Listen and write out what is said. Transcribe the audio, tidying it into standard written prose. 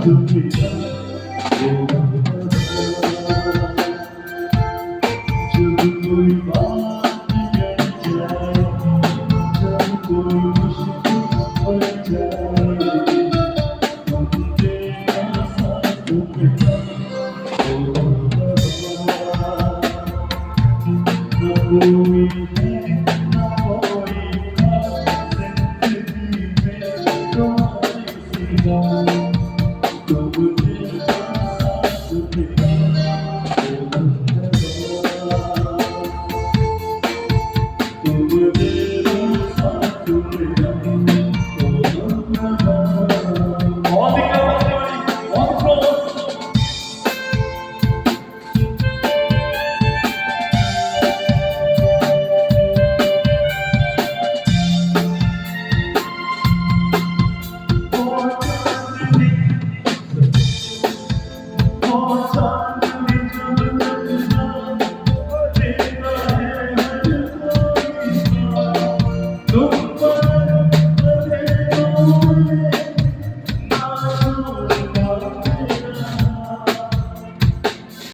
जब कोई बात कर जाए, जब कोई मुश्किल पड़ जाए, हम तेरा साथ देना। ओ ना कोई है, ना कोई खास जिंदगी में, तुम्हारे सिवा तुम